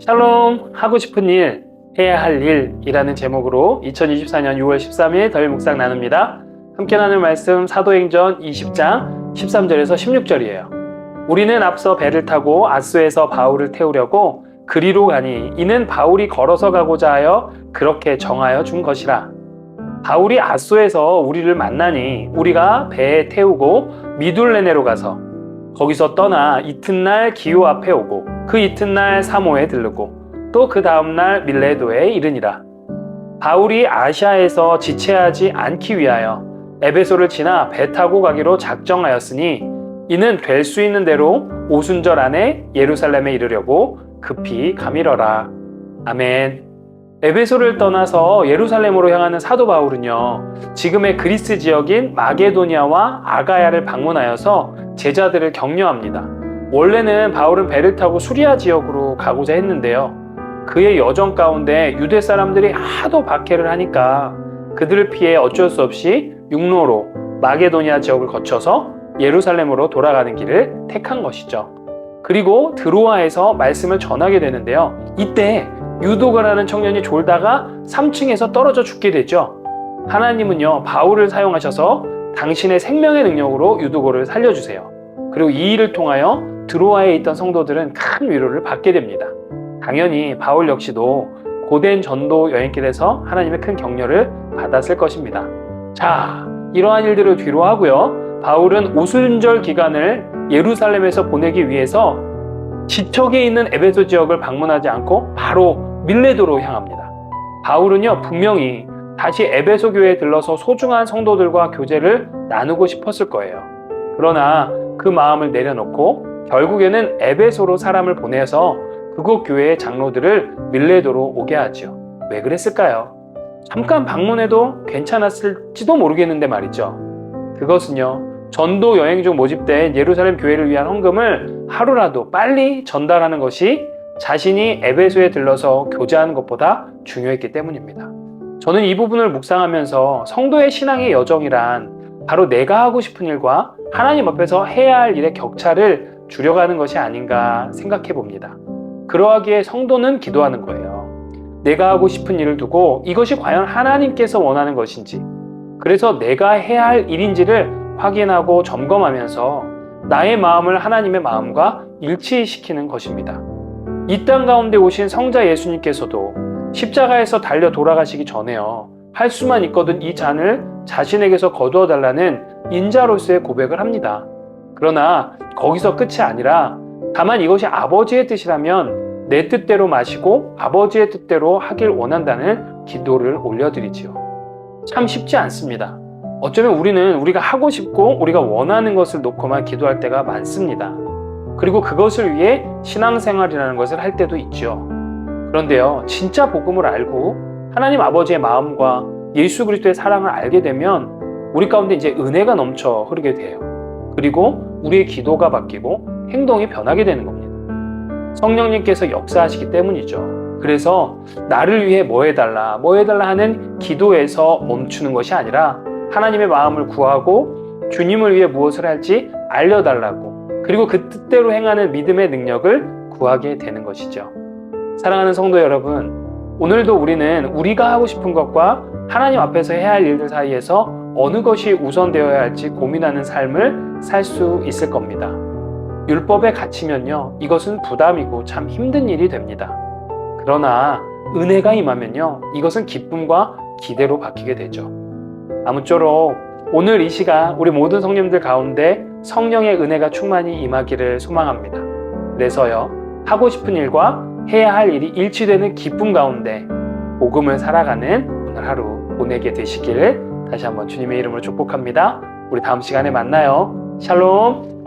샬롬, 하고 싶은 일, 해야 할 일이라는 제목으로 2024년 6월 13일 덜 묵상 나눕니다. 함께 나눌 말씀 사도행전 20장 13절에서 16절이에요. 우리는 앞서 배를 타고 아소에서 바울을 태우려고 그리로 가니 이는 바울이 걸어서 가고자 하여 그렇게 정하여 준 것이라. 바울이 아소에서 우리를 만나니 우리가 배에 태우고 미둘레네로 가서 거기서 떠나 이튿날 기호 앞에 오고 그 이튿날 사모에 들르고 또 그 다음날 밀레도에 이르니라. 바울이 아시아에서 지체하지 않기 위하여 에베소를 지나 배 타고 가기로 작정하였으니 이는 될 수 있는 대로 오순절 안에 예루살렘에 이르려고 급히 가미러라. 아멘. 에베소를 떠나서 예루살렘으로 향하는 사도 바울은요, 지금의 그리스 지역인 마게도니아와 아가야를 방문하여서 제자들을 격려합니다. 원래는 바울은 배를 타고 수리아 지역으로 가고자 했는데요, 그의 여정 가운데 유대 사람들이 하도 박해를 하니까 그들을 피해 어쩔 수 없이 육로로 마게도니아 지역을 거쳐서 예루살렘으로 돌아가는 길을 택한 것이죠. 그리고 드로아에서 말씀을 전하게 되는데요, 이때 유도가라는 청년이 졸다가 3층에서 떨어져 죽게 되죠. 하나님은요, 바울을 사용하셔서 당신의 생명의 능력으로 유도고를 살려주세요. 그리고 이 일을 통하여 드로아에 있던 성도들은 큰 위로를 받게 됩니다. 당연히 바울 역시도 고된 전도 여행길에서 하나님의 큰 격려를 받았을 것입니다. 자, 이러한 일들을 뒤로 하고요, 바울은 오순절 기간을 예루살렘에서 보내기 위해서 지척에 있는 에베소 지역을 방문하지 않고 바로 밀레도로 향합니다. 바울은요, 분명히 다시 에베소 교회에 들러서 소중한 성도들과 교제를 나누고 싶었을 거예요. 그러나 그 마음을 내려놓고 결국에는 에베소로 사람을 보내서 그곳 교회의 장로들을 밀레도로 오게 하죠. 왜 그랬을까요? 잠깐 방문해도 괜찮았을지도 모르겠는데 말이죠. 그것은요, 전도 여행 중 모집된 예루살렘 교회를 위한 헌금을 하루라도 빨리 전달하는 것이 자신이 에베소에 들러서 교제하는 것보다 중요했기 때문입니다. 저는 이 부분을 묵상하면서 성도의 신앙의 여정이란 바로 내가 하고 싶은 일과 하나님 앞에서 해야 할 일의 격차를 줄여가는 것이 아닌가 생각해 봅니다. 그러하기에 성도는 기도하는 거예요. 내가 하고 싶은 일을 두고 이것이 과연 하나님께서 원하는 것인지, 그래서 내가 해야 할 일인지를 확인하고 점검하면서 나의 마음을 하나님의 마음과 일치시키는 것입니다. 이 땅 가운데 오신 성자 예수님께서도 십자가에서 달려 돌아가시기 전에요, 할 수만 있거든 이 잔을 자신에게서 거두어 달라는 인자로서의 고백을 합니다. 그러나 거기서 끝이 아니라 다만 이것이 아버지의 뜻이라면 내 뜻대로 마시고 아버지의 뜻대로 하길 원한다는 기도를 올려드리지요. 참 쉽지 않습니다. 어쩌면 우리는 우리가 하고 싶고 우리가 원하는 것을 놓고만 기도할 때가 많습니다. 그리고 그것을 위해 신앙생활이라는 것을 할 때도 있죠. 그런데요, 진짜 복음을 알고 하나님 아버지의 마음과 예수 그리스도의 사랑을 알게 되면 우리 가운데 이제 은혜가 넘쳐 흐르게 돼요. 그리고 우리의 기도가 바뀌고 행동이 변하게 되는 겁니다. 성령님께서 역사하시기 때문이죠. 그래서 나를 위해 뭐 해달라 하는 기도에서 멈추는 것이 아니라 하나님의 마음을 구하고 주님을 위해 무엇을 할지 알려달라고, 그리고 그 뜻대로 행하는 믿음의 능력을 구하게 되는 것이죠. 사랑하는 성도 여러분, 오늘도 우리는 우리가 하고 싶은 것과 하나님 앞에서 해야 할 일들 사이에서 어느 것이 우선되어야 할지 고민하는 삶을 살 수 있을 겁니다. 율법에 갇히면요, 이것은 부담이고 참 힘든 일이 됩니다. 그러나 은혜가 임하면요, 이것은 기쁨과 기대로 바뀌게 되죠. 아무쪼록 오늘 이 시간 우리 모든 성령들 가운데 성령의 은혜가 충만히 임하기를 소망합니다. 그래서요, 하고 싶은 일과 해야 할 일이 일치되는 기쁨 가운데 복음을 살아가는 오늘 하루 보내게 되시길 다시 한번 주님의 이름으로 축복합니다. 우리 다음 시간에 만나요. 샬롬.